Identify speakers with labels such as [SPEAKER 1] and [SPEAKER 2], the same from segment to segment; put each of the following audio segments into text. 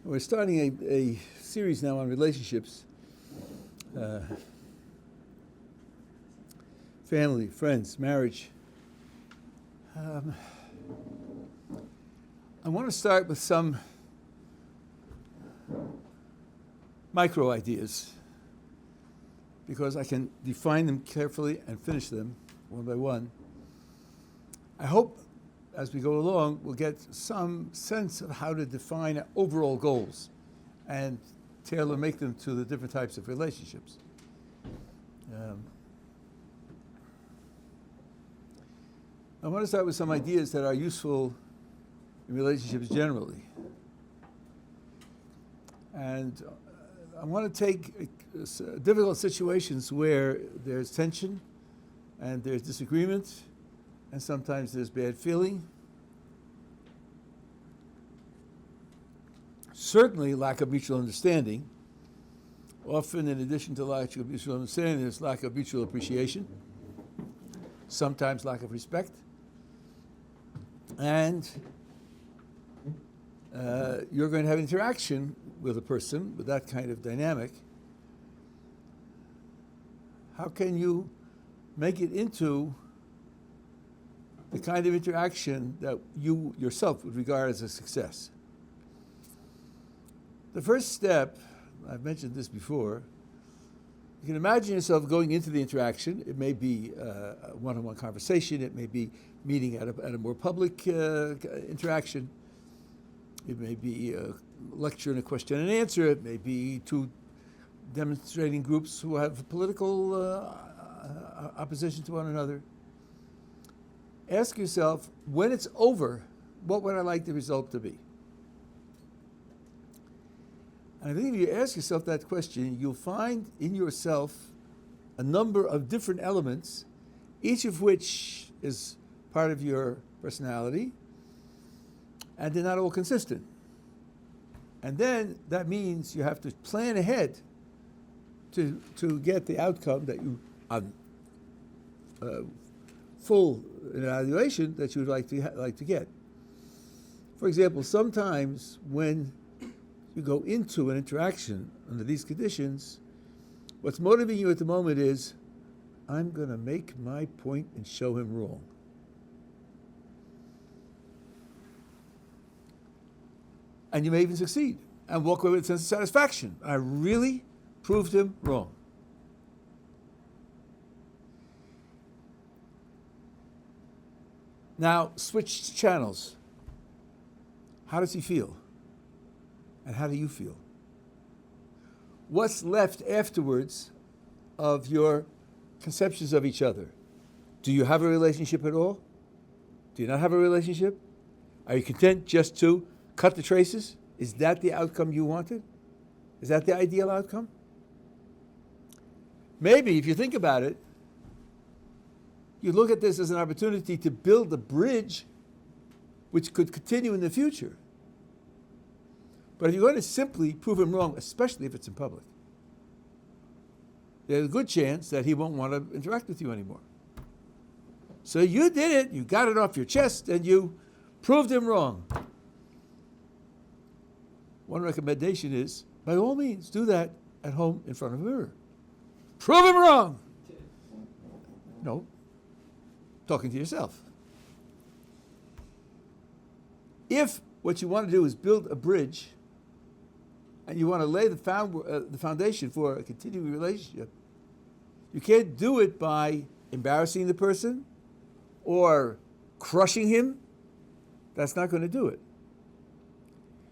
[SPEAKER 1] We're starting a series now on relationships, family, friends, marriage. I want to start with some micro ideas because I can define them carefully and finish them one by one. I hope as we go along, we'll get some sense of how to define overall goals and tailor-make them to the different types of relationships. I want to start with some ideas that are useful in relationships generally. And I want to take difficult situations where there's tension and there's disagreement, and sometimes there's bad feeling. Certainly lack of mutual understanding. Often, in addition to lack of mutual understanding, there's lack of mutual appreciation. Sometimes lack of respect. And you're going to have interaction with a person with that kind of dynamic. How can you make it into the kind of interaction that you yourself would regard as a success? The first step, I've mentioned this before, you can imagine yourself going into the interaction. It may be a one-on-one conversation. It may be meeting at a more public interaction. It may be a lecture and a question and answer. It may be two demonstrating groups who have political opposition to one another. Ask yourself, when it's over, what would I like the result to be? And I think if you ask yourself that question, you'll find in yourself a number of different elements, each of which is part of your personality, and they're not all consistent. And then that means you have to plan ahead to get the outcome that you, on full evaluation, that you would like to get. For example, sometimes when you go into an interaction under these conditions, what's motivating you at the moment is, I'm going to make my point and show him wrong. And you may even succeed and walk away with a sense of satisfaction. I really proved him wrong. Now, switch channels. How does he feel? And how do you feel? What's left afterwards of your conceptions of each other? Do you have a relationship at all? Do you not have a relationship? Are you content just to cut the traces? Is that the outcome you wanted? Is that the ideal outcome? Maybe, if you think about it, you look at this as an opportunity to build a bridge which could continue in the future. But if you're going to simply prove him wrong, especially if it's in public, there's a good chance that he won't want to interact with you anymore. So you did it, you got it off your chest, and you proved him wrong. One recommendation is, by all means, do that at home in front of a mirror. Prove him wrong! No, talking to yourself. If what you want to do is build a bridge, and you want to lay the foundation for a continuing relationship, you can't do it by embarrassing the person or crushing him. That's not going to do it.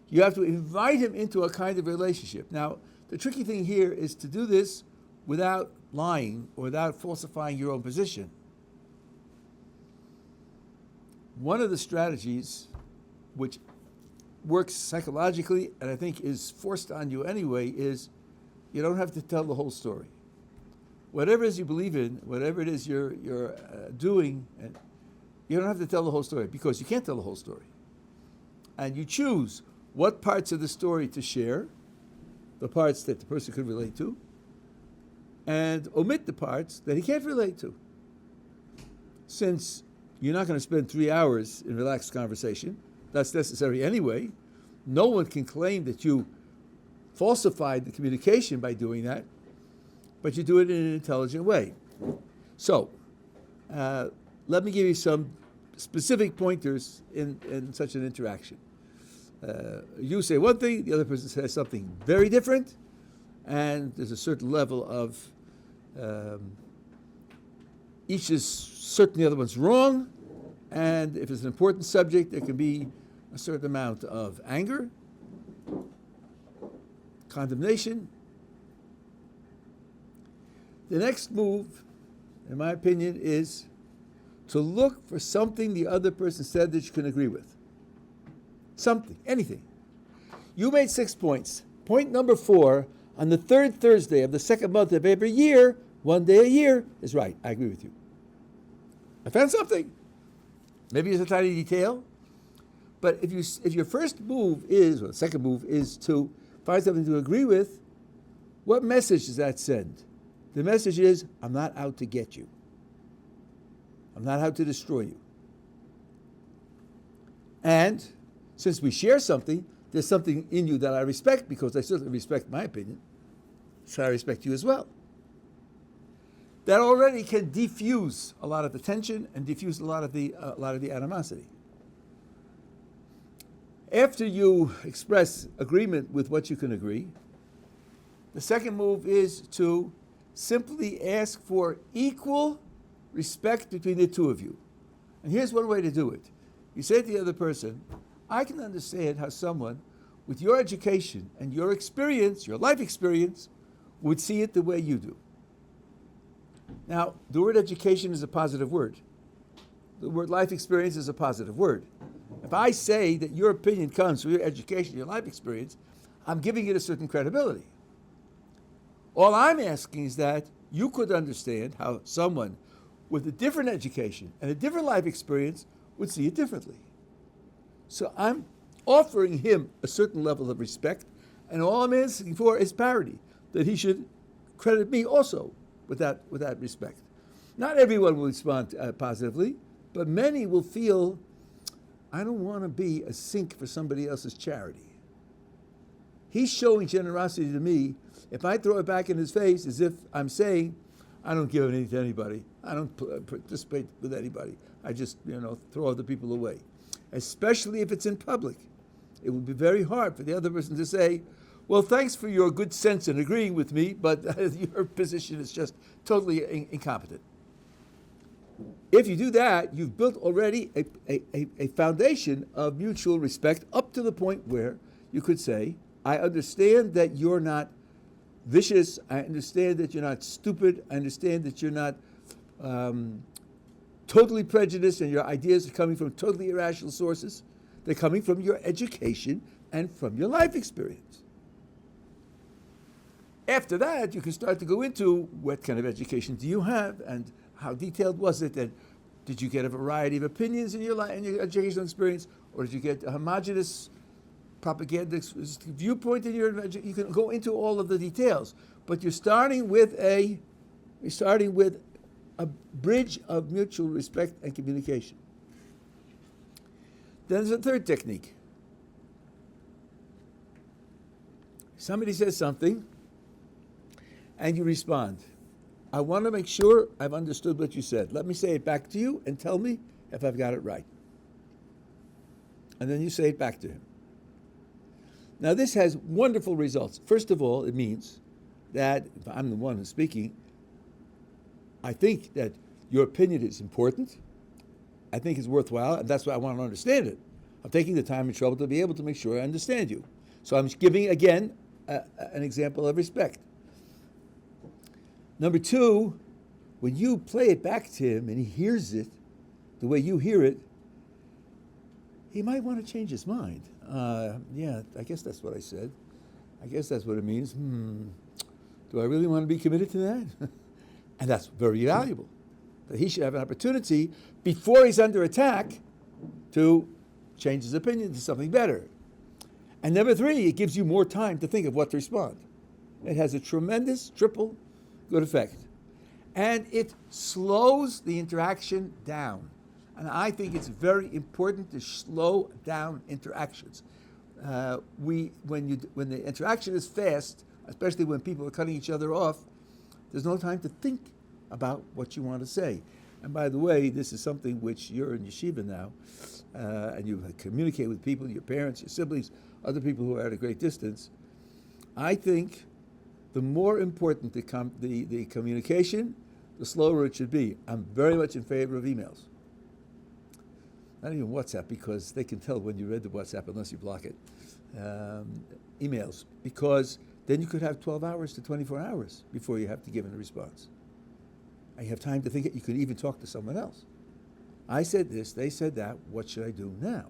[SPEAKER 1] You have to invite him into a kind of relationship. Now, the tricky thing here is to do this without lying or without falsifying your own position. One of the strategies which works psychologically, and I think is forced on you anyway, is you don't have to tell the whole story. Whatever it is you believe in, whatever it is you're doing, and you don't have to tell the whole story because you can't tell the whole story. And you choose what parts of the story to share, the parts that the person could relate to, and omit the parts that he can't relate to. Since you're not going to spend 3 hours in relaxed conversation, that's necessary anyway, No one can claim that you falsified the communication by doing that, but you do it in an intelligent way. So, let me give you some specific pointers in such an interaction. You say one thing, the other person says something very different, and there's a certain level of each is certain the other one's wrong, and if it's an important subject, there can be a certain amount of anger, condemnation. The next move, in my opinion, is to look for something the other person said that you can agree with. Something, anything. You made 6 points. Point number 4, on the third Thursday of the second month of every year, 1 day a year, is right. I agree with you. I found something. Maybe it's a tiny detail. But if your first move is, or the second move is to find something to agree with, what message does that send? The message is, I'm not out to get you. I'm not out to destroy you. And since we share something, there's something in you that I respect, because I certainly respect my opinion. So I respect you as well. That already can diffuse a lot of the tension and diffuse a lot of the animosity. After you express agreement with what you can agree, the second move is to simply ask for equal respect between the two of you. And here's one way to do it. You say to the other person, I can understand how someone with your education and your experience, your life experience, would see it the way you do. Now, the word education is a positive word. The word life experience is a positive word. If I say that your opinion comes from your education, your life experience, I'm giving it a certain credibility. All I'm asking is that you could understand how someone with a different education and a different life experience would see it differently. So I'm offering him a certain level of respect, and all I'm asking for is parity, that he should credit me also with that respect. Not everyone will respond positively, but many will feel, I don't want to be a sink for somebody else's charity. He's showing generosity to me. If I throw it back in his face as if I'm saying, I don't give anything to anybody. I don't participate with anybody. I just, throw other people away. Especially if it's in public. It would be very hard for the other person to say, well, thanks for your good sense in agreeing with me, but your position is just totally incompetent. If you do that, you've built already a foundation of mutual respect up to the point where you could say, I understand that you're not vicious. I understand that you're not stupid. I understand that you're not totally prejudiced and your ideas are coming from totally irrational sources. They're coming from your education and from your life experience. After that, you can start to go into what kind of education do you have and how detailed was it, and did you get a variety of opinions in your life and your educational experience, or did you get a homogeneous propagandist viewpoint in your? You can go into all of the details, but you're starting with a bridge of mutual respect and communication. Then there's a third technique. Somebody says something, and you respond. I want to make sure I've understood what you said. Let me say it back to you and tell me if I've got it right. And then you say it back to him. Now, this has wonderful results. First of all, it means that if I'm the one who's speaking, I think that your opinion is important. I think it's worthwhile, and that's why I want to understand it. I'm taking the time and trouble to be able to make sure I understand you. So I'm giving, again, an example of respect. Number 2, when you play it back to him and he hears it the way you hear it, he might want to change his mind. Yeah, I guess that's what I said. I guess that's what it means. Do I really want to be committed to that? And that's very valuable. That he should have an opportunity before he's under attack to change his opinion to something better. And number 3, it gives you more time to think of what to respond. It has a tremendous triple good effect. And it slows the interaction down. And I think it's very important to slow down interactions. When the interaction is fast, especially when people are cutting each other off, there's no time to think about what you want to say. And by the way, this is something which you're in yeshiva now, and you communicate with people, your parents, your siblings, other people who are at a great distance. I think the more important the communication, the slower it should be. I'm very much in favor of emails. Not even WhatsApp, because they can tell when you read the WhatsApp unless you block it. Emails, because then you could have 12 hours to 24 hours before you have to give a response. And you have time to think it. You could even talk to someone else. I said this, they said that, what should I do now?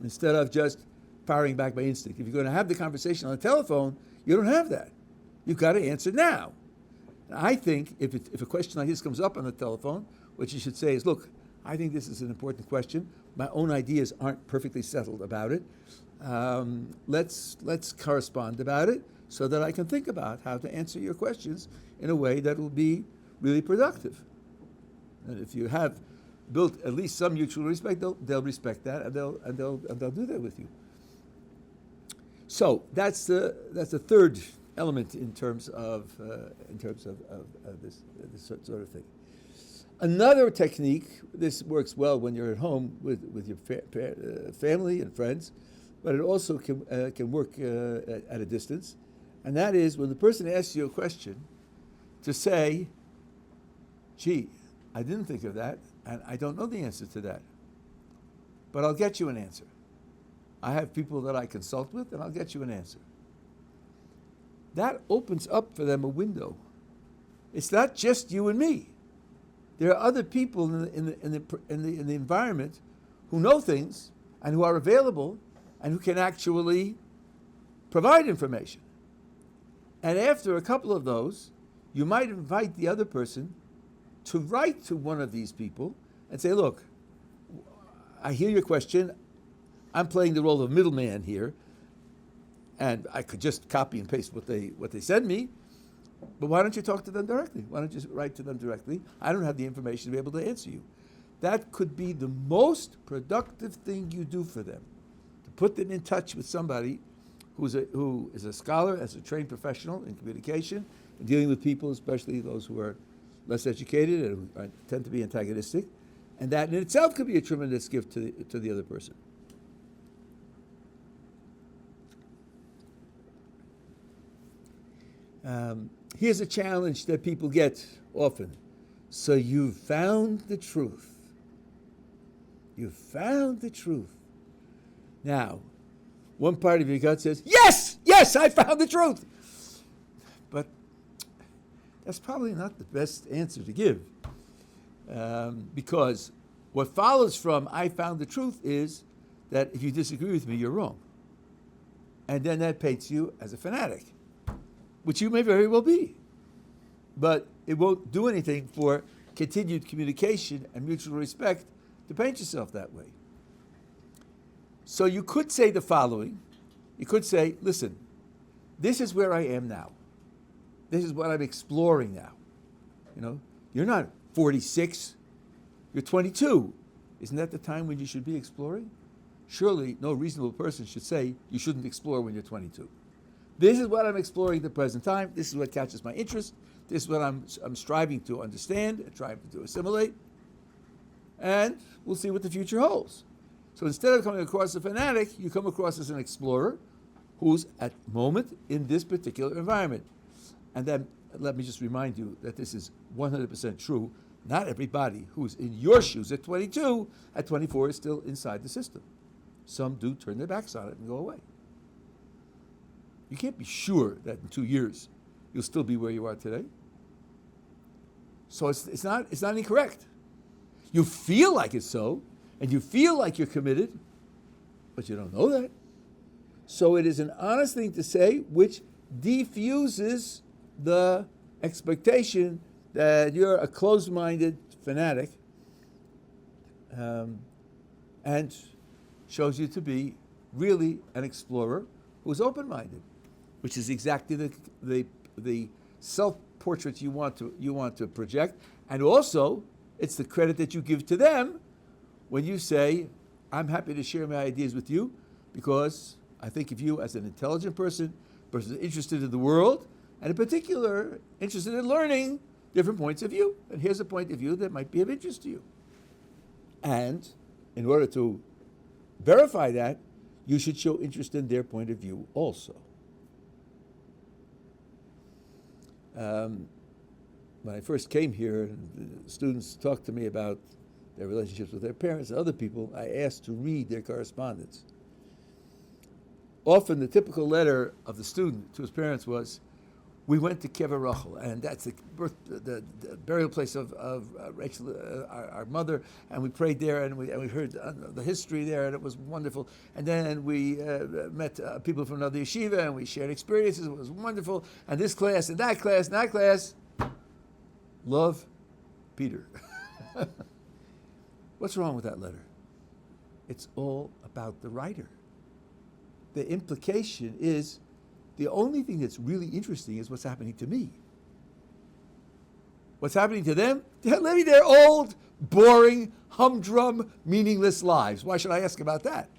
[SPEAKER 1] Instead of just firing back by instinct. If you're going to have the conversation on the telephone, you don't have that. You've got to answer now. And I think if a question like this comes up on the telephone, what you should say is, look, I think this is an important question. My own ideas aren't perfectly settled about it. Let's correspond about it so that I can think about how to answer your questions in a way that will be really productive. And if you have built at least some mutual respect, they'll respect that, and they'll do that with you. So that's the third element in terms of this sort of thing. Another technique, this works well when you're at home with your family and friends, but it also can work at a distance, and that is when the person asks you a question, to say, gee, I didn't think of that, and I don't know the answer to that, but I'll get you an answer. I have people that I consult with, and I'll get you an answer. That opens up for them a window. It's not just you and me. There are other people in the environment who know things and who are available and who can actually provide information. And after a couple of those, you might invite the other person to write to one of these people and say, look, I hear your question. I'm playing the role of middleman here, and I could just copy and paste what they send me, but why don't you talk to them directly? Why don't you write to them directly? I don't have the information to be able to answer you. That could be the most productive thing you do for them, to put them in touch with somebody who is a scholar, as a trained professional in communication, and dealing with people, especially those who are less educated and who tend to be antagonistic. And that in itself could be a tremendous gift to the other person. Here's a challenge that people get often. So you've found the truth. You've found the truth. Now, one part of your gut says, yes, I found the truth. But that's probably not the best answer to give. Because what follows from I found the truth is that if you disagree with me, you're wrong. And then that paints you as a fanatic, which you may very well be. But it won't do anything for continued communication and mutual respect to paint yourself that way. So you could say the following. You could say, listen, this is where I am now. This is what I'm exploring now. You know, you're not 46, you're 22. Isn't that the time when you should be exploring? Surely no reasonable person should say you shouldn't explore when you're 22. This is what I'm exploring at the present time. This is what catches my interest. This is what I'm striving to understand and trying to assimilate. And we'll see what the future holds. So instead of coming across as a fanatic, you come across as an explorer who's at the moment in this particular environment. And then let me just remind you that this is 100% true. Not everybody who's in your shoes at 22, at 24 is still inside the system. Some do turn their backs on it and go away. You can't be sure that in 2 years you'll still be where you are today. So it's not incorrect. You feel like it's so, and you feel like you're committed, but you don't know that. So it is an honest thing to say, which defuses the expectation that you're a closed-minded fanatic, and shows you to be really an explorer who's open-minded, which is exactly the self-portrait you want to project, and also it's the credit that you give to them when you say, I'm happy to share my ideas with you because I think of you as an intelligent person interested in the world, and in particular, interested in learning different points of view. And here's a point of view that might be of interest to you. And in order to verify that, you should show interest in their point of view also. When I first came here, the students talked to me about their relationships with their parents and other people. I asked to read their correspondence. Often the typical letter of the student to his parents was, we went to Kever Rachel, and that's the burial place of Rachel, our mother, and we prayed there, and we heard the history there, and it was wonderful. And then we met people from another yeshiva, and we shared experiences. It was wonderful. And this class, and that class, and that class. Love, Peter. What's wrong with that letter? It's all about the writer. The implication is the only thing that's really interesting is what's happening to me. What's happening to them? They're living their old, boring, humdrum, meaningless lives. Why should I ask about that?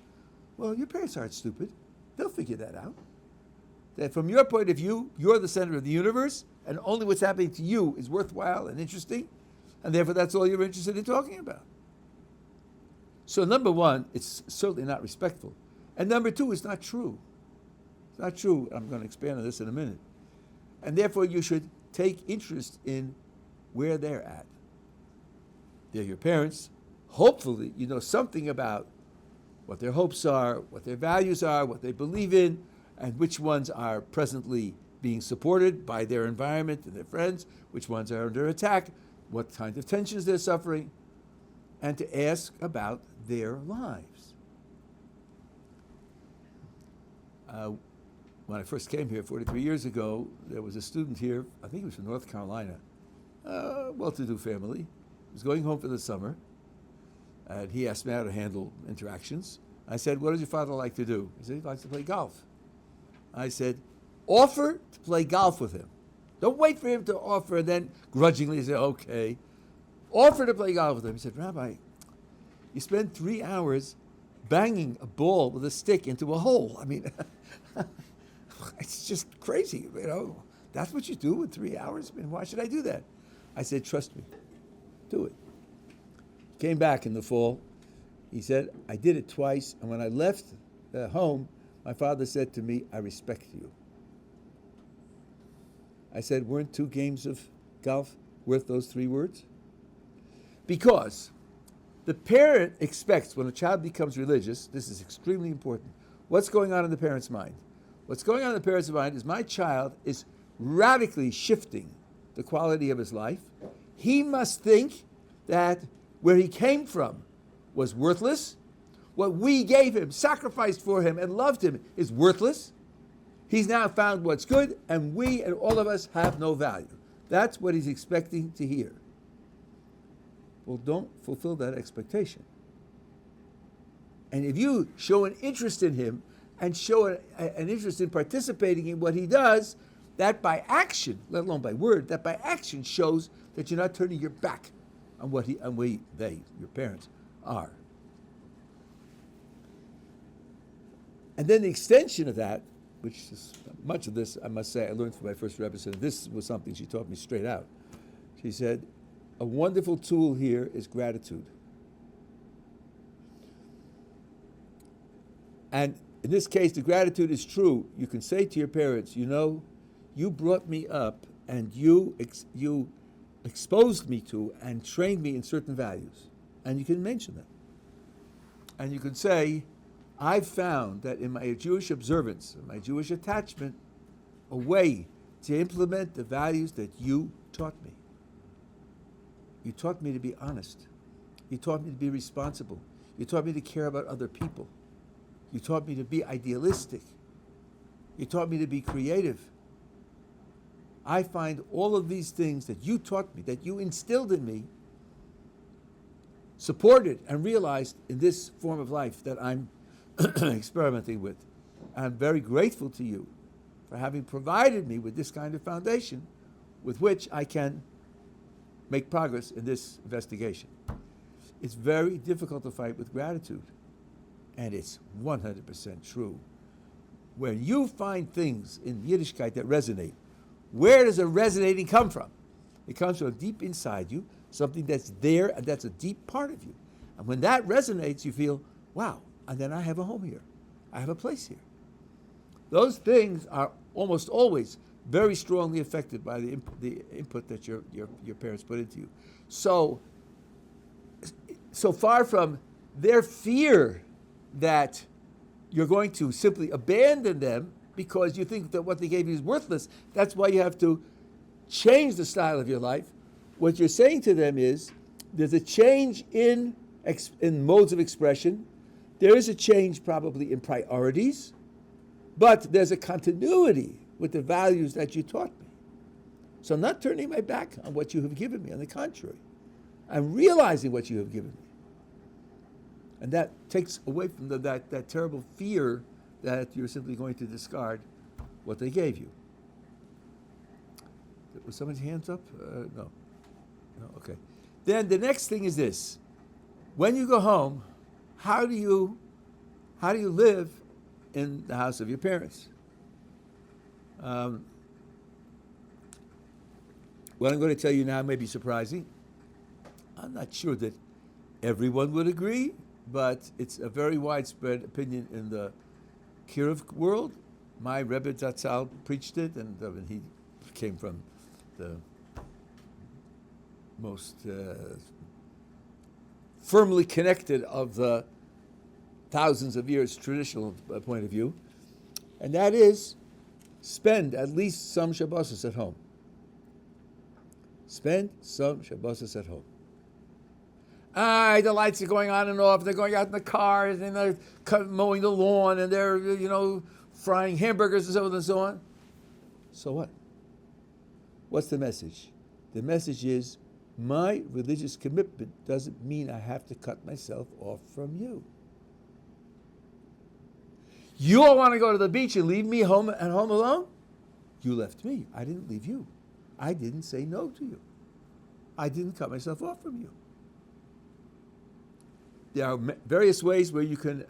[SPEAKER 1] Well, your parents aren't stupid. They'll figure that out. That from your point of view, you're the center of the universe, and only what's happening to you is worthwhile and interesting, and therefore that's all you're interested in talking about. So number one, it's certainly not respectful. And number two, it's not true. It's not true. I'm going to expand on this in a minute. And therefore, you should take interest in where they're at. They're your parents. Hopefully, you know something about what their hopes are, what their values are, what they believe in, and which ones are presently being supported by their environment and their friends, which ones are under attack, what kinds of tensions they're suffering, and to ask about their lives. When I first came here 43 years ago, there was a student here, I think he was from North Carolina, well-to-do family. He was going home for the summer, and he asked me how to handle interactions. I said, what does your father like to do? He said, he likes to play golf. I said, offer to play golf with him. Don't wait for him to offer and then grudgingly say, okay. Offer to play golf with him. He said, Rabbi, you spend 3 hours banging a ball with a stick into a hole. I mean, it's just crazy, you know. That's what you do in 3 hours? I mean, why should I do that? I said, trust me, do it. Came back in the fall. He said, I did it twice, and when I left home, my father said to me, I respect you. I said, weren't 2 games of golf worth those 3 words? Because the parent expects, when a child becomes religious, this is extremely important, what's going on in the parent's mind? What's going on in the parent's mind is my child is radically shifting the quality of his life. He must think that where he came from was worthless. What we gave him, sacrificed for him, and loved him is worthless. He's now found what's good, and we and all of us have no value. That's what he's expecting to hear. Well, don't fulfill that expectation. And if you show an interest in him and show an interest in participating in what he does, that by action, let alone by word, that by action shows that you're not turning your back on what they, your parents, are. And then the extension of that, which is much of this, I must say, I learned from my first Rebbe, so this was something she taught me straight out. She said, a wonderful tool here is gratitude. And in this case, the gratitude is true. You can say to your parents, you know, you brought me up and you exposed me to and trained me in certain values. And you can mention them. And you can say, I've found that in my Jewish observance, in my Jewish attachment, a way to implement the values that you taught me. You taught me to be honest. You taught me to be responsible. You taught me to care about other people. You taught me to be idealistic. You taught me to be creative. I find all of these things that you taught me, that you instilled in me, supported and realized in this form of life that I'm experimenting with. I'm very grateful to you for having provided me with this kind of foundation with which I can make progress in this investigation. It's very difficult to fight with gratitude, and it's 100% true when you find things in Yiddishkeit that resonate, where does the resonating come from? It comes from deep inside you, something that's there and that's a deep part of you. And when that resonates, you feel, wow, and then I have a home here. I have a place here. Those things are almost always very strongly affected by the input that your parents put into you. So far from their fear that you're going to simply abandon them because you think that what they gave you is worthless, that's why you have to change the style of your life. What you're saying to them is, there's a change in modes of expression. There is a change probably in priorities, but there's a continuity with the values that you taught me. So I'm not turning my back on what you have given me. On the contrary, I'm realizing what you have given me. And that takes away from that terrible fear that you're simply going to discard what they gave you. Was somebody's hands up? No. No, okay. Then the next thing is this. When you go home, how do you live in the house of your parents? What I'm going to tell you now may be surprising. I'm not sure that everyone would agree, but it's a very widespread opinion in the Kiruv world. My Rebbe Zatzal preached it, and he came from the most firmly connected of the thousands of years traditional point of view, and that is spend at least some Shabbasos at home. Spend some Shabbasos at home. The lights are going on and off. They're going out in the cars, and they're mowing the lawn, and they're frying hamburgers and so on and so on. So what? What's the message? The message is, my religious commitment doesn't mean I have to cut myself off from you. You all want to go to the beach and leave me home alone? You left me. I didn't leave you. I didn't say no to you. I didn't cut myself off from you. There are various ways where you can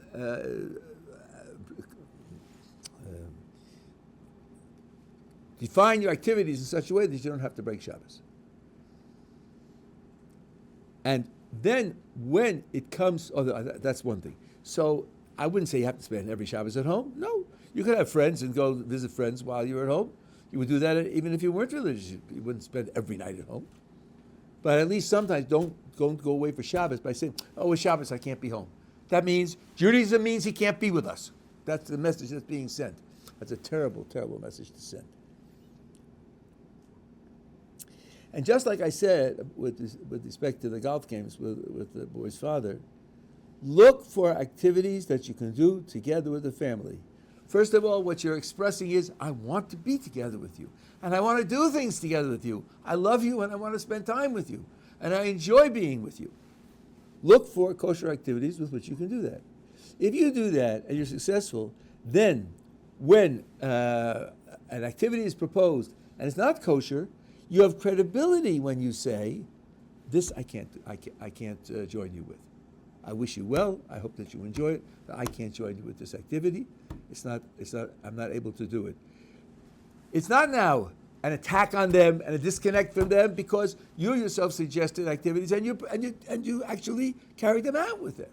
[SPEAKER 1] define your activities in such a way that you don't have to break Shabbos. And then when it comes, that's one thing. So I wouldn't say you have to spend every Shabbos at home. No. You could have friends and go visit friends while you're at home. You would do that even if you weren't religious. You wouldn't spend every night at home. But at least sometimes don't go away for Shabbos by saying, it's Shabbos, I can't be home. That means Judaism means he can't be with us. That's the message that's being sent. That's a terrible, terrible message to send. And just like I said with respect to the golf games with the boy's father, look for activities that you can do together with the family. First of all, what you're expressing is, I want to be together with you. And I want to do things together with you. I love you and I want to spend time with you. And I enjoy being with you. Look for kosher activities with which you can do that. If you do that and you're successful, then when an activity is proposed and it's not kosher, you have credibility when you say, this I can't join you with. I wish you well. I hope that you enjoy it. But I can't join you with this activity. I'm not able to do it. It's not now an attack on them and a disconnect from them, because you yourself suggested activities and you actually carried them out with them.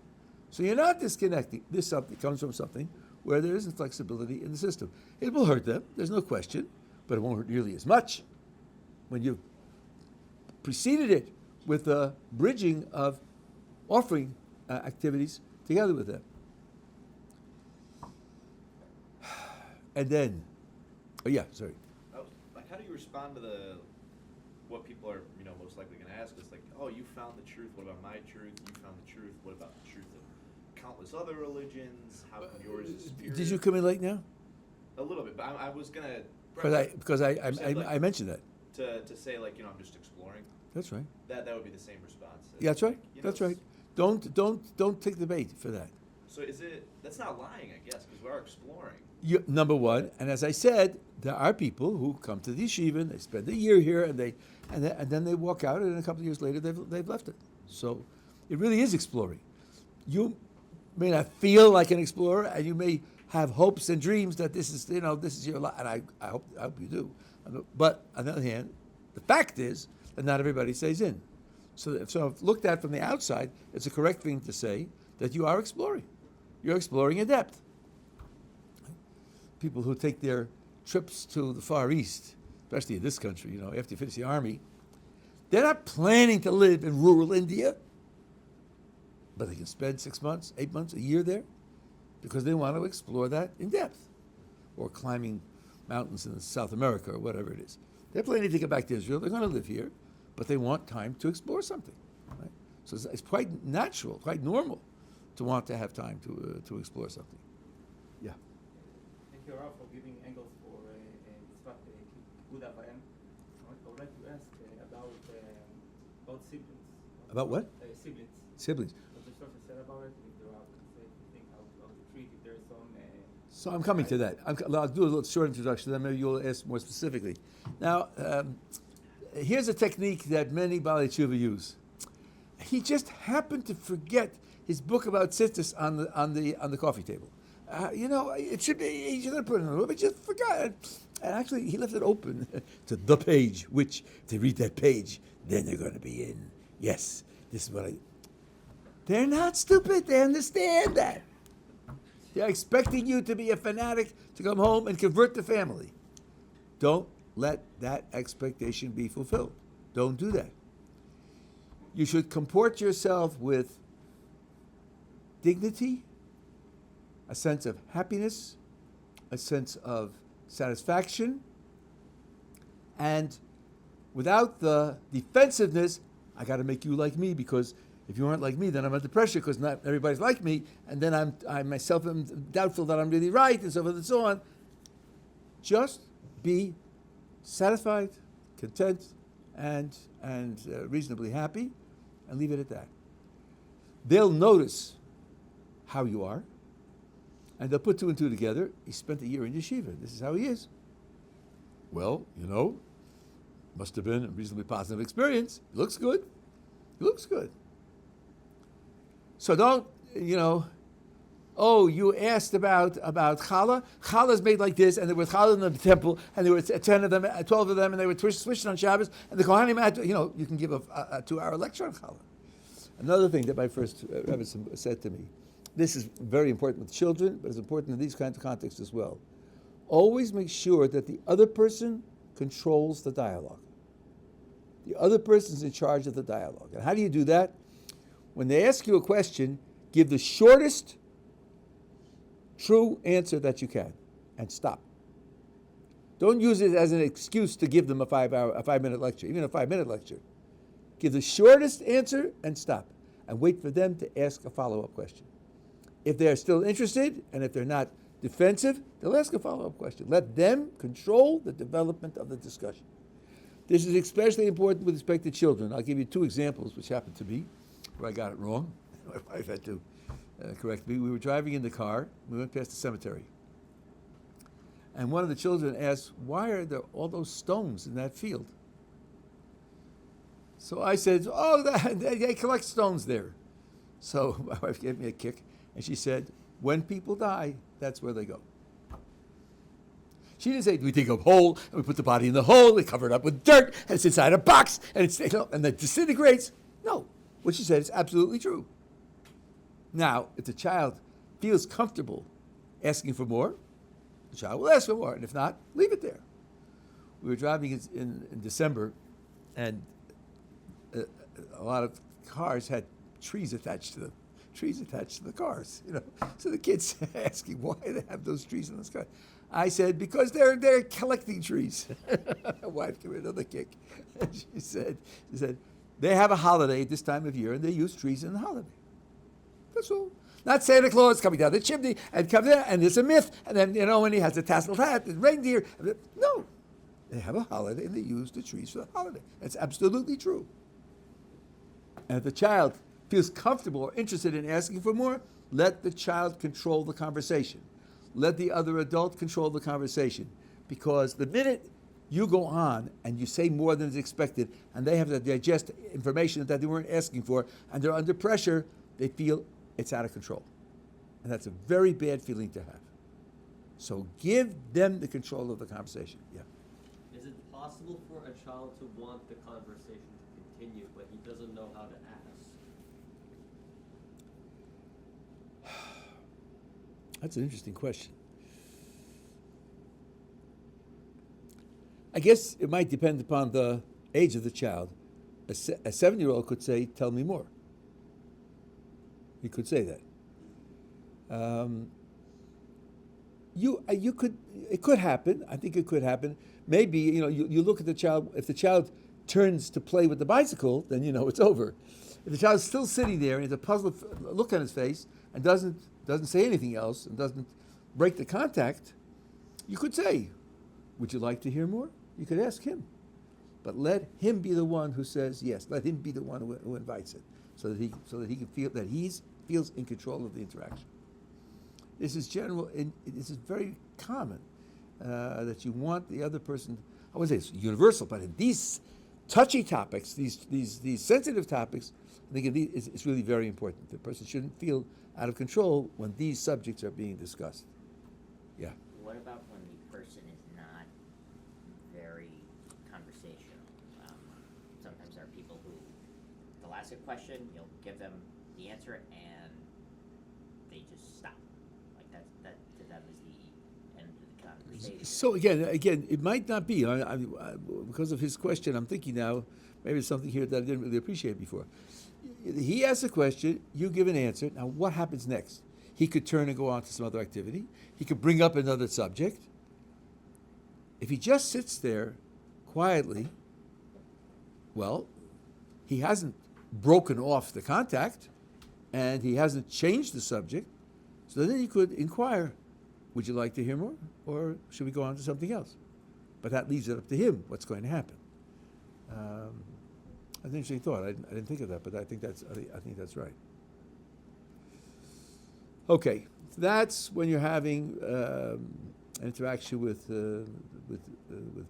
[SPEAKER 1] So you're not disconnecting. This something comes from something where there isn't flexibility in the system. It will hurt them, there's no question, but it won't hurt nearly as much when you've preceded it with the bridging of offering activities together with them. And then,
[SPEAKER 2] how do you respond to what people are most likely going to ask us? Like, you found the truth. What about my truth? You found the truth. What about the truth of countless other religions? How come yours is superior?
[SPEAKER 1] Did you come in late now?
[SPEAKER 2] A little bit, but I was going to.
[SPEAKER 1] Because I mentioned that.
[SPEAKER 2] To say I'm just exploring.
[SPEAKER 1] That's right.
[SPEAKER 2] That would be the same response.
[SPEAKER 1] Yeah, that's right. That's right. Don't take the bait for that.
[SPEAKER 2] So that's not lying, I guess, because we are exploring.
[SPEAKER 1] Number one, and as I said, there are people who come to the yeshiva and they spend a year here and then they walk out, and a couple of years later they've left it. So it really is exploring. You may not feel like an explorer, and you may have hopes and dreams that this is your life, and I hope you do. But on the other hand, the fact is that not everybody stays in. So if looked at from the outside, it's a correct thing to say that you are exploring. You're exploring in depth. People who take their trips to the Far East, especially in this country, after you finish the army, they're not planning to live in rural India, but they can spend 6 months, 8 months, a year there because they want to explore that in depth, or climbing mountains in South America or whatever it is. They're planning to get back to Israel. They're going to live here, but they want time to explore something. Right? So it's quite natural, quite normal to want to have time to explore something. Yeah.
[SPEAKER 3] Thank you, Rav, for giving angles for good Abayim. I would like to ask about siblings.
[SPEAKER 1] About what?
[SPEAKER 3] Siblings.
[SPEAKER 1] Siblings.
[SPEAKER 3] What the Shofar said about it, if the Rav can say anything how to treat, if there's some...
[SPEAKER 1] So I'm coming to that. I'll do a little short introduction, then maybe you'll ask more specifically. Now, here's a technique that many Baalei Tshuva use. He just happened to forget his book about tzitzis on the coffee table. It should be, he should have put it in the room, but he just forgot it. And actually, he left it open to the page, which, if they read that page, then they're going to be in. Yes, this is what I... They're not stupid. They understand that. They're expecting you to be a fanatic, to come home and convert the family. Don't let that expectation be fulfilled. Don't do that. You should comport yourself with dignity, a sense of happiness, a sense of satisfaction, and without the defensiveness, I got to make you like me, because if you aren't like me, then I'm under pressure because not everybody's like me, and then I myself am doubtful that I'm really right, and so forth and so on. Just be satisfied, content, and reasonably happy, and leave it at that. They'll notice how you are, and they'll put two and two together. He spent a year in yeshiva. This is how he is. Well, must have been a reasonably positive experience. He looks good. He looks good. So don't, you asked about challah. Challah is made like this, and there was challah in the temple, and there were 10 of them, 12 of them, and they were switching on Shabas, and the Kohanim had to, you can give a 2-hour lecture on challah. Another thing that my first Rebbe said to me, this is very important with children, but it's important in these kinds of contexts as well. Always make sure that the other person controls the dialogue. The other person is in charge of the dialogue. And how do you do that? When they ask you a question, give the shortest true answer that you can, and stop. Don't use it as an excuse to give them a 5-minute lecture, even a 5-minute lecture. Give the shortest answer and stop, and wait for them to ask a follow-up question. If they're still interested, and if they're not defensive, they'll ask a follow-up question. Let them control the development of the discussion. This is especially important with respect to children. I'll give you 2 examples, which happened to me, where I got it wrong. My wife had to correct me. We were driving in the car. We went past the cemetery. And one of the children asked, why are there all those stones in that field? So I said, they collect stones there. So my wife gave me a kick, and she said, when people die, that's where they go. She didn't say, we dig a hole, and we put the body in the hole, we cover it up with dirt, and it's inside a box, and and it disintegrates. No. What she said is absolutely true. Now, if the child feels comfortable asking for more, the child will ask for more, and if not, leave it there. We were driving in December, and a lot of cars had trees attached to them. Trees attached to the cars, So the kids asking why they have those trees in the car. I said, because they're collecting trees. My wife gave me another kick. And she said, they have a holiday at this time of year, and they use trees in the holiday. That's all. Not Santa Claus coming down the chimney and comes in, and it's a myth. And then, when he has a tasseled hat and reindeer. No. They have a holiday, and they use the trees for the holiday. That's absolutely true. And if the child feels comfortable or interested in asking for more, let the child control the conversation. Let the other adult control the conversation. Because the minute you go on and you say more than is expected, and they have to digest information that they weren't asking for, and they're under pressure, they feel it's out of control. And that's a very bad feeling to have. So give them the control of the conversation. Yeah.
[SPEAKER 4] Is it possible for a child to want the conversation to continue, but he doesn't know how to ask?
[SPEAKER 1] That's an interesting question. I guess it might depend upon the age of the child. A 7-year-old could say, "Tell me more." He could say that. It could happen. I think it could happen. Maybe, you look at the child. If the child turns to play with the bicycle, then it's over. If the child's still sitting there and has a puzzled look on his face and doesn't say anything else and doesn't break the contact, you could say, "Would you like to hear more?" You could ask him, but let him be the one who says yes. Let him be the one who invites it, so that he can feel that feels in control of the interaction. This is general. This is very common that you want the other person. I wouldn't say it's universal, but in these touchy topics, these sensitive topics, I think it's really very important. The person shouldn't feel out of control when these subjects are being discussed. Yeah.
[SPEAKER 5] What about when the person is not very conversational? Sometimes there are people who, they'll ask a question, you'll give them the answer, and they just stop. Like that to them is the end of the conversation.
[SPEAKER 1] So again, it might not be. Because of his question, I'm thinking now, maybe there's something here that I didn't really appreciate before. He asks a question, you give an answer. Now, what happens next? He could turn and go on to some other activity. He could bring up another subject. If he just sits there quietly, well, he hasn't broken off the contact, and he hasn't changed the subject. So then he could inquire, "Would you like to hear more, or should we go on to something else?" But that leaves it up to him what's going to happen. That's an interesting thought. I didn't think of that, but I think that's right. Okay, so that's when you're having an interaction with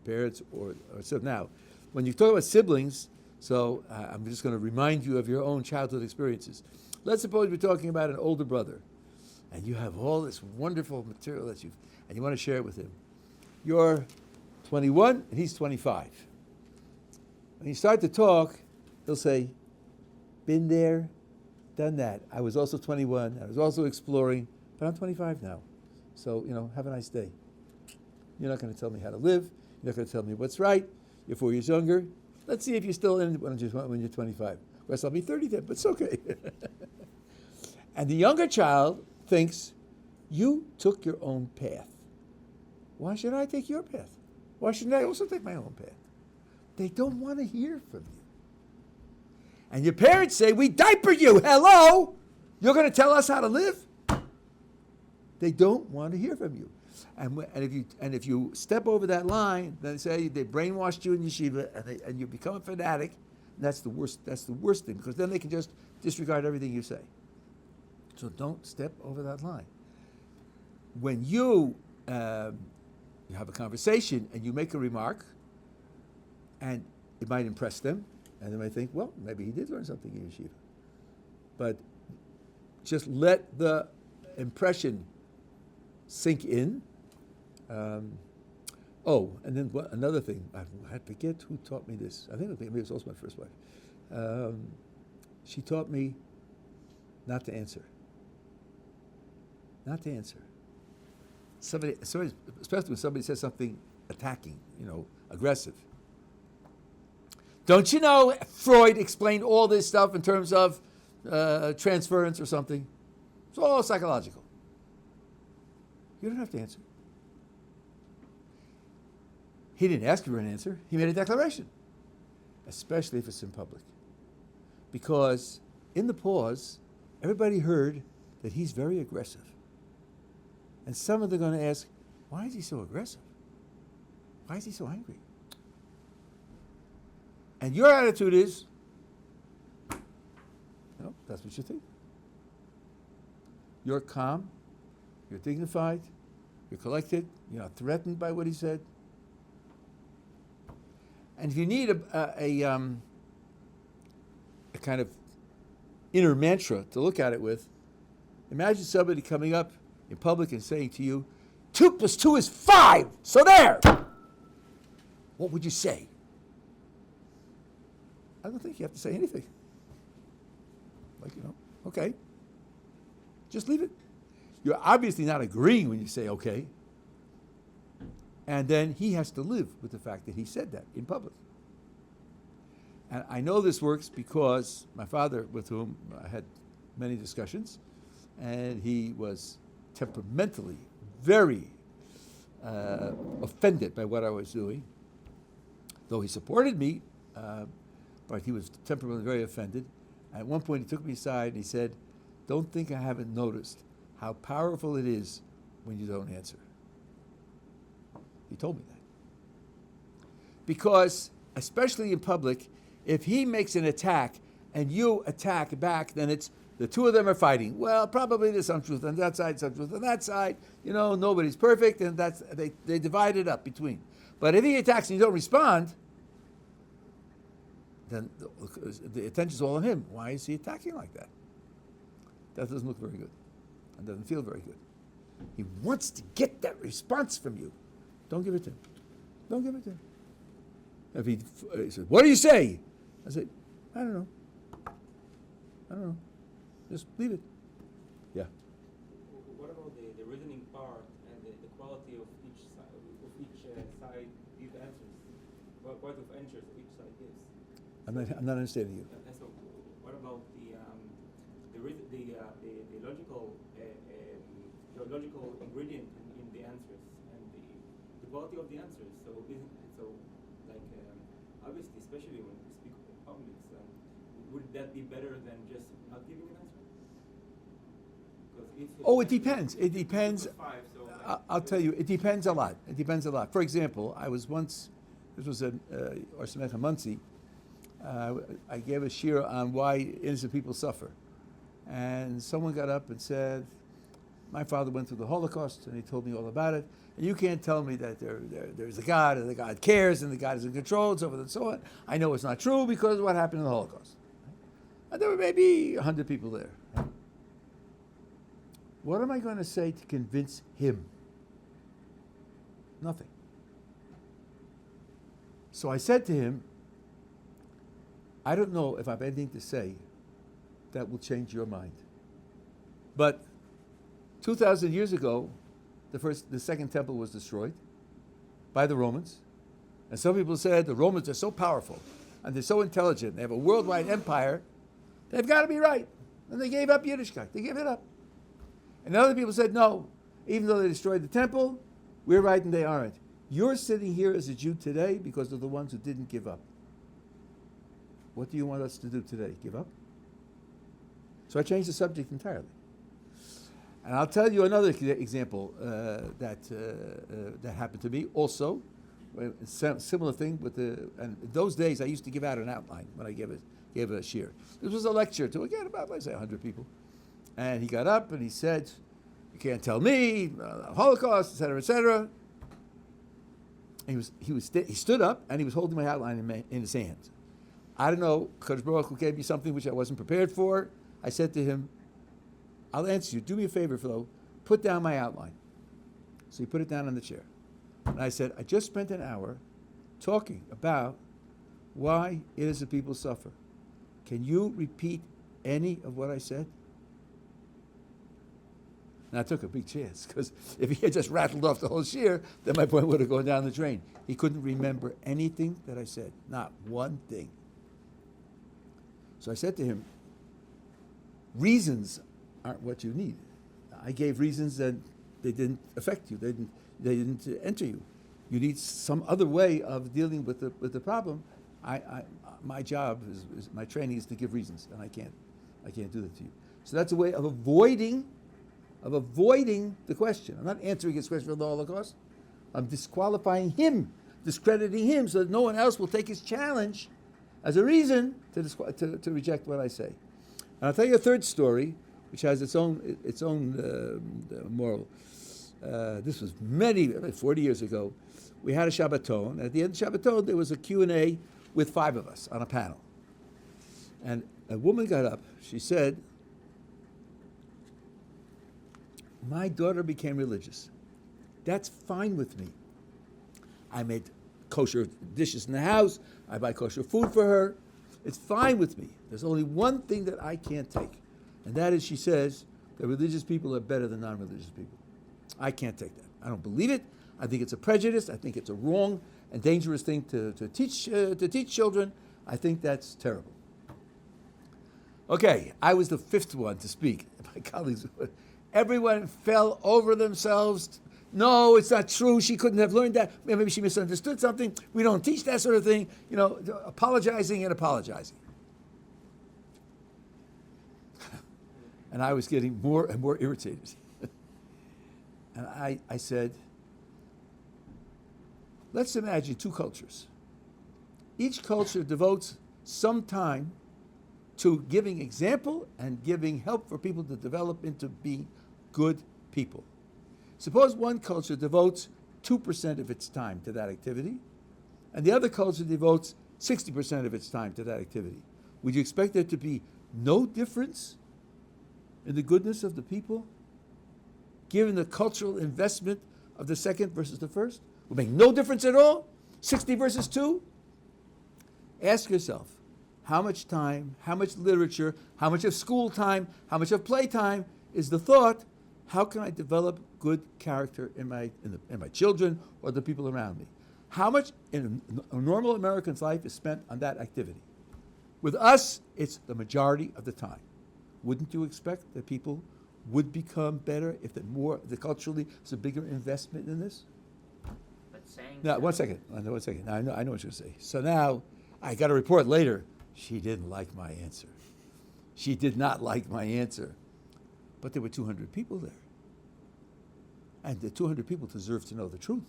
[SPEAKER 1] parents or so. Now, when you talk about siblings, so I'm just going to remind you of your own childhood experiences. Let's suppose we're talking about an older brother, and you have all this wonderful material and you want to share it with him. You're 21 and he's 25. When you start to talk, he'll say, "Been there, done that. I was also 21. I was also exploring, but I'm 25 now. So, have a nice day. You're not going to tell me how to live. You're not going to tell me what's right. You're 4 years younger. Let's see if you're still in it when you're 25. Of course, I'll be 30 then, but it's okay." And the younger child thinks, "You took your own path. Why should I take your path? Why shouldn't I also take my own path?" They don't want to hear from you. And your parents say, "We diaper you. Hello? You're going to tell us how to live?" They don't want to hear from you. And if you step over that line, then they say they brainwashed you in yeshiva, and you become a fanatic. And that's the worst. That's the worst thing, because then they can just disregard everything you say. So don't step over that line. When you have a conversation and you make a remark, and it might impress them, and they might think, "Well, maybe he did learn something in yeshiva." But just let the impression sink in. And then another thing, I forget who taught me this. I think maybe it was also my first wife. She taught me not to answer. Not to answer. Somebody, especially when somebody says something attacking, aggressive. Don't you know Freud explained all this stuff in terms of transference or something? It's all psychological. You don't have to answer. He didn't ask you for an answer. He made a declaration, especially if it's in public. Because in the pause, everybody heard that he's very aggressive. And some of them are going to ask, "Why is he so aggressive? Why is he so angry?" And your attitude is, that's what you think. You're calm, you're dignified, you're collected, you're not threatened by what he said. And if you need a kind of inner mantra to look at it with, imagine somebody coming up in public and saying to you, 2 + 2 is 5. So there. What would you say? I don't think you have to say anything. Like, okay. Just leave it. You're obviously not agreeing when you say okay. And then he has to live with the fact that he said that in public. And I know this works because my father, with whom I had many discussions, and he was temperamentally very offended by what I was doing. Though he supported me, but he was temperamentally very offended. At one point, he took me aside and he said, "Don't think I haven't noticed how powerful it is when you don't answer." He told me that. Because, especially in public, if he makes an attack and you attack back, then it's the two of them are fighting. Well, probably there's some truth on that side, some truth on that side. Nobody's perfect, and they divide it up between. But if he attacks and you don't respond, then the attention's all on him. Why is he attacking like that? That doesn't look very good. It doesn't feel very good. He wants to get that response from you. Don't give it to him. Don't give it to him. If he says, "What do you say?" I say, I don't know. Just leave it. Yeah.
[SPEAKER 3] What about the reasoning part and the quality of each side gives answers? What of answers each side gives?
[SPEAKER 1] I'm not understanding you.
[SPEAKER 3] And so, what about the logical ingredient in the answers and the quality of the answers? Obviously, especially when we speak in public, would that be better than just not giving an answer?
[SPEAKER 1] Oh, it depends. It depends. I'll tell you, it depends a lot. It depends a lot. For example, I was once, this was at Ohr Somayach in Muncie, I gave a shir on why innocent people suffer. And someone got up and said, "My father went through the Holocaust, and he told me all about it. And you can't tell me that there's a God, and the God cares, and the God is in control, and so forth and so on. I know it's not true because of what happened in the Holocaust." And there were maybe 100 people there. What am I going to say to convince him? Nothing. So I said to him, "I don't know if I have anything to say that will change your mind. But 2,000 years ago, the second temple was destroyed by the Romans. And some people said the Romans are so powerful and they're so intelligent, they have a worldwide empire, they've got to be right. And they gave up Yiddishkeit. They gave it up. And other people said, no, even though they destroyed the temple, we're right and they aren't. You're sitting here as a Jew today because of the ones who didn't give up. What do you want us to do today? Give up?" So I changed the subject entirely. And I'll tell you another example that happened to me also. Similar thing and in those days I used to give out an outline when I gave a shir. This was a lecture to, again, about, let's say, 100 people. And he got up and he said, "You can't tell me, Holocaust, etc., etc." He stood up and he was holding my outline in his hands. I don't know, Kadosh Baruch Hu gave me something which I wasn't prepared for. I said to him, "I'll answer you. Do me a favor, Flo. Put down my outline." So he put it down on the chair. And I said, "I just spent an hour talking about why innocent people suffer. Can you repeat any of what I said?" And I took a big chance, because if he had just rattled off the whole shir, then my point would have gone down the drain. He couldn't remember anything that I said, not one thing. So I said to him, reasons aren't what you need. I gave reasons that they didn't affect you. They didn't enter you. You need some other way of dealing with the problem. My job is my training is to give reasons, and I can't do that to you. So that's a way of avoiding the question. I'm not answering his question for the Holocaust. I'm disqualifying him, discrediting him, so that no one else will take his challenge as a reason to reject what I say. And I'll tell you a third story, which has its own moral. This was 40 years ago. We had a Shabbaton, and at the end of Shabbaton, there was a Q&A with 5 of us on a panel. And a woman got up. She said, "My daughter became religious, That's fine with me. I made kosher dishes in the house. I buy kosher food for her. It's fine with me. There's only one thing that I can't take, and that is she says that religious people are better than non-religious people. I can't take that. I don't believe it. I think it's a prejudice. I think it's a wrong and dangerous thing to teach children. I think that's terrible. Okay, I was the fifth one to speak. My colleagues, everyone fell over themselves. No, it's not true. She couldn't have learned that. Maybe she misunderstood something. We don't teach that sort of thing. Apologizing and apologizing. And I was getting more and more irritated. And I said, let's imagine two cultures. Each culture devotes some time to giving example and giving help for people to develop into being good people. Suppose one culture devotes 2% of its time to that activity, and the other culture devotes 60% of its time to that activity. Would you expect there to be no difference in the goodness of the people, given the cultural investment of the second versus the first? Would make no difference at all? 60 versus 2? Ask yourself, how much time, how much literature, how much of school time, how much of play time is the thought, how can I develop good character in my children or the people around me? How much in a normal American's life is spent on that activity? With us, it's the majority of the time. Wouldn't you expect that people would become better if the culturally there's a bigger investment in this?
[SPEAKER 5] But saying
[SPEAKER 1] Now,
[SPEAKER 5] so-
[SPEAKER 1] one second. Now, I know what you're going to say. So now, I got a report later. She didn't like my answer. She did not like my answer. But there were 200 people there. And the 200 people deserve to know the truth.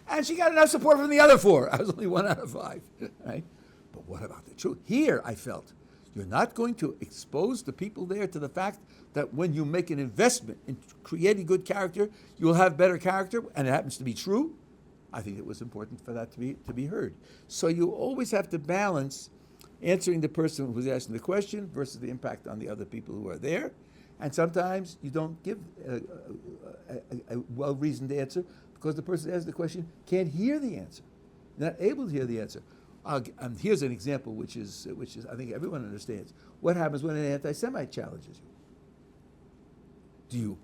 [SPEAKER 1] And she got enough support from the other 4. I was only 1 out of 5. Right? But what about the truth? Here, I felt, you're not going to expose the people there to the fact that when you make an investment in creating good character, you will have better character, and it happens to be true. I think it was important for that to be heard. So you always have to balance answering the person who's asking the question versus the impact on the other people who are there. And sometimes you don't give a well-reasoned answer because the person who asks the question can't hear the answer, not able to hear the answer. Here's an example which is I think everyone understands. What happens when an anti-Semite challenges you? Do you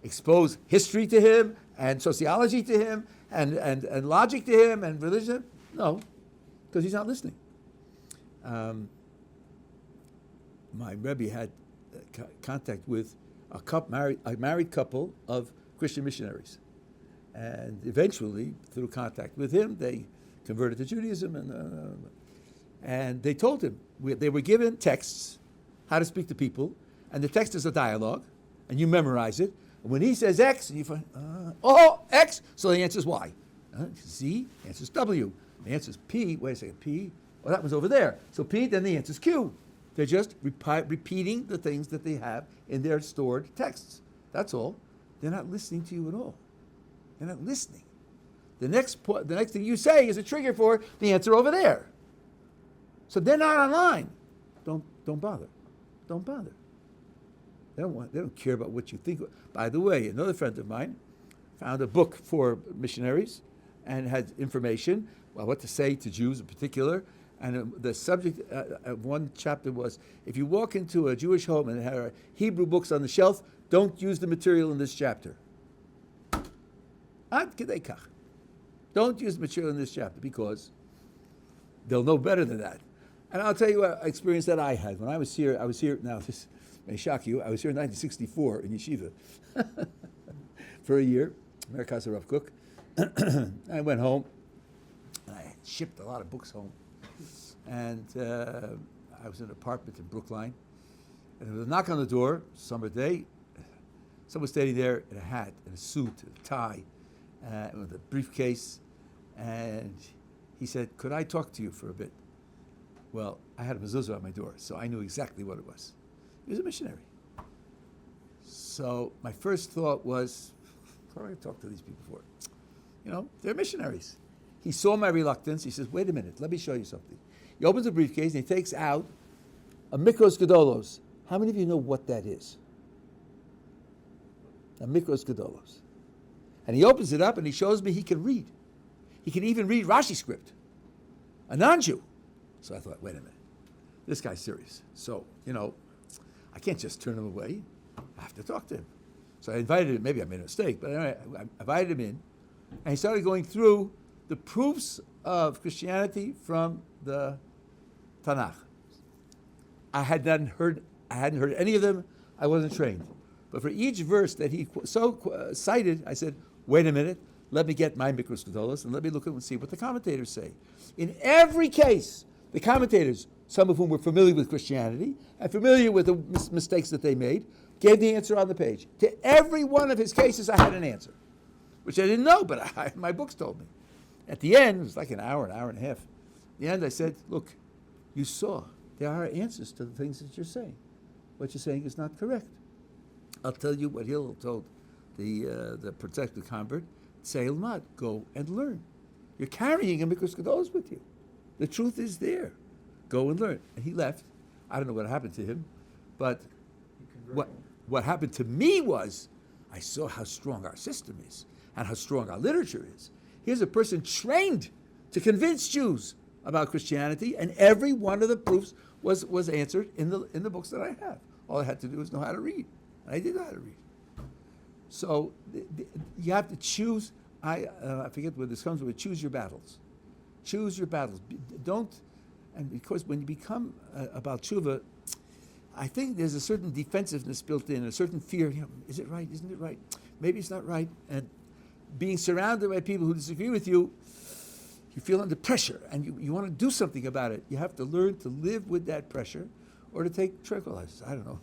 [SPEAKER 1] expose history to him and sociology to him and logic to him and religion? No, because he's not listening. My Rabbi had contact with a married couple of Christian missionaries. And eventually, through contact with him, they converted to Judaism. And they told him, they were given texts, how to speak to people, and the text is a dialogue, and you memorize it. And when he says X, and you find, X, so the answer is Y. Z, the answer is W. The answer is P, wait a second, P, that one's over there. So P, then the answer is Q. They're just repeating the things that they have in their stored texts. That's all. They're not listening to you at all. They're not listening. The next thing you say is a trigger for the answer over there. So they're not online. Don't bother. Don't bother. They don't care about what you think. By the way, another friend of mine found a book for missionaries and had information about what to say to Jews in particular. And the subject of one chapter was, if you walk into a Jewish home and there are Hebrew books on the shelf, don't use the material in this chapter. Ad kedei kach. Don't use the material in this chapter because they'll know better than that. And I'll tell you an experience that I had. When I was here, now this may shock you, I was here in 1964 in Yeshiva for a year, Merkaz Rav Kook. I went home, and I shipped a lot of books home. And I was in an apartment in Brookline, and there was a knock on the door, summer day. Someone was standing there in a hat, in a suit, a tie, with a briefcase, and he said, "Could I talk to you for a bit?" Well, I had a mezuzah at my door, so I knew exactly what it was. He was a missionary. So my first thought was, what am I going to talk to these people for? They're missionaries. He saw my reluctance. He says, "Wait a minute, let me show you something." He opens the briefcase and he takes out a mikros gedolos. How many of you know what that is? A mikros gedolos. And he opens it up and he shows me he can read. He can even read Rashi script, a non-Jew. So I thought, wait a minute, this guy's serious. So, I can't just turn him away. I have to talk to him. So I invited him. Maybe I made a mistake, but anyway, I invited him in, and he started going through the proofs of Christianity from the Tanakh. I hadn't heard any of them. I wasn't trained. But for each verse that he cited, I said, wait a minute, let me get my Mikros Gedolos and let me look and see what the commentators say. In every case, the commentators, some of whom were familiar with Christianity and familiar with the mistakes that they made, gave the answer on the page. To every one of his cases, I had an answer, which I didn't know, but my books told me. At the end, it was like an hour and a half. At the end, I said, look, you saw there are answers to the things that you're saying. What you're saying is not correct. I'll tell you what Hillel told the protected convert, say Ilmad, go and learn. You're carrying a Mikros Gedolos with you. The truth is there. Go and learn. And he left. I don't know what happened to him, but what happened to me was I saw how strong our system is and how strong our literature is. Here's a person trained to convince Jews about Christianity, and every one of the proofs was answered in the books that I have. All I had to do was know how to read. And I did know how to read. So you have to choose. I forget where this comes from, but choose your battles. Choose your battles. And because when you become about tshuva, I think there's a certain defensiveness built in, a certain fear. Is it right? Isn't it right? Maybe it's not right. And being surrounded by people who disagree with you, you feel under pressure, and you want to do something about it. You have to learn to live with that pressure, or to take tranquilizers. I don't know,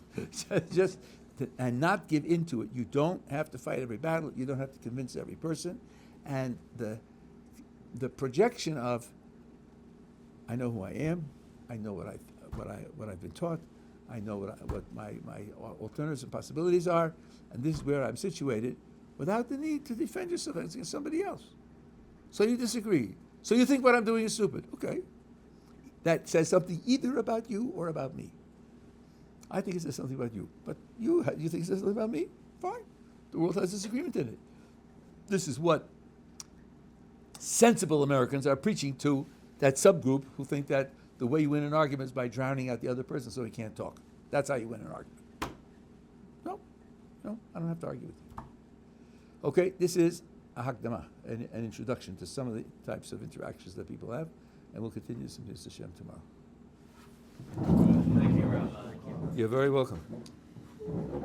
[SPEAKER 1] and not give into it. You don't have to fight every battle. You don't have to convince every person, and the projection of, I know who I am, I know what I've been taught, I know what my alternatives and possibilities are, and this is where I'm situated, without the need to defend yourself against somebody else. So you disagree. So you think what I'm doing is stupid. Okay. That says something either about you or about me. I think it says something about you. But you think it says something about me? Fine. The world has disagreement in it. This is what sensible Americans are preaching to that subgroup who think that the way you win an argument is by drowning out the other person so he can't talk. That's how you win an argument. No, I don't have to argue with you. Okay, this is a hakdama, an introduction to some of the types of interactions that people have, and we'll continue this in Mr. Hashem tomorrow.
[SPEAKER 4] Thank you, Rabbi.
[SPEAKER 1] You're very welcome.